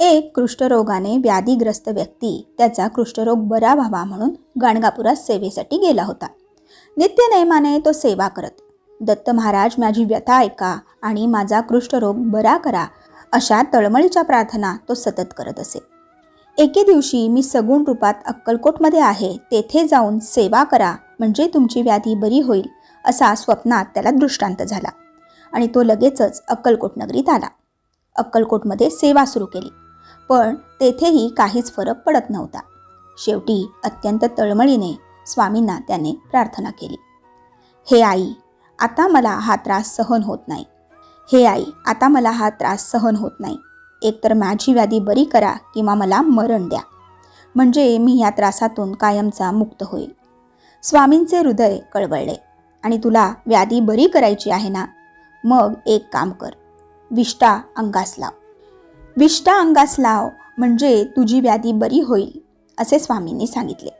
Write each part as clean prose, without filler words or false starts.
एक कुष्ठरोगाने व्याधीग्रस्त व्यक्ती त्याचा कुष्ठरोग बरा व्हावा म्हणून गाणगापुरात सेवेसाठी गेला होता. नित्य नेमाने तो सेवा करत, दत्त महाराज माझी व्यथा ऐका आणि माझा कुष्ठरोग बरा करा, अशा तळमळीच्या प्रार्थना तो सतत करत असे. एके दिवशी मी सगुण रूपात अक्कलकोटमध्ये आहे, तेथे जाऊन सेवा करा म्हणजे तुमची व्याधी बरी होईल, असा स्वप्नात त्याला दृष्टांत झाला आणि तो लगेचच अक्कलकोट नगरीत आला. अक्कलकोटमध्ये सेवा सुरू केली, पण तेथेही काहीच फरक पडत नव्हता. शेवटी अत्यंत तळमळीने स्वामींना त्याने प्रार्थना केली. हे आई, आता मला हा त्रास सहन होत नाही. हे आई, आता मला हा त्रास सहन होत नाही. एकतर माझी व्याधी बरी करा किंवा मला मरण द्या, म्हणजे मी या त्रासातून कायमचा मुक्त होईल. स्वामींचे हृदय कळवळले. आणि तुला व्याधी बरी करायची आहे ना, मग एक काम कर, विष्ठा अंगास लाव. विष्ठा अंगास लाव म्हणजे तुझी व्याधी बरी होईल, असे स्वामींनी सांगितले.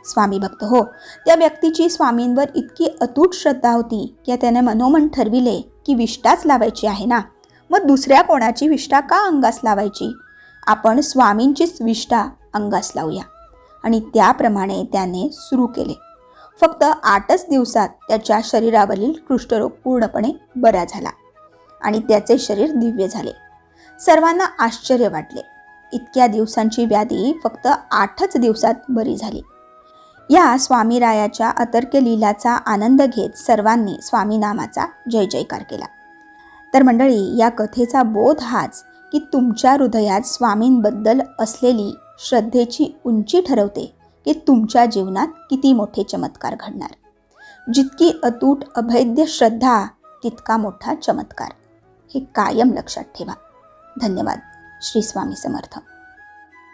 स्वामी भक्त हो, त्या व्यक्तीची स्वामींवर इतकी अतूट श्रद्धा होती की त्याने मनोमन ठरविले की विष्ठाच लावायची आहे ना, मग दुसऱ्या कोणाची विष्ठा का अंगास लावायची, आपण स्वामींचीच विष्ठा अंगास लावूया. आणि त्याप्रमाणे त्याने सुरू केले. फक्त 8च दिवसात त्याच्या शरीरावरील कुष्ठरोग पूर्णपणे बरा झाला आणि त्याचे शरीर दिव्य झाले. सर्वांना आश्चर्य वाटले. इतक्या दिवसांची व्याधी फक्त 8च दिवसात बरी झाली. या स्वामीरायाच्या अतर्क्य लीलाचा आनंद घेत सर्वांनी स्वामी नामाचा जय जयकार केला. तर मंडळी, या कथेचा बोध हाच की तुमच्या हृदयात स्वामींबद्दल असलेली श्रद्धेची उंची ठरवते की तुमच्या जीवनात किती मोठे चमत्कार घडणार. जितकी अतूट अभेद्य श्रद्धा तितका मोठा चमत्कार, हे कायम लक्षात ठेवा. धन्यवाद. श्री स्वामी समर्थ.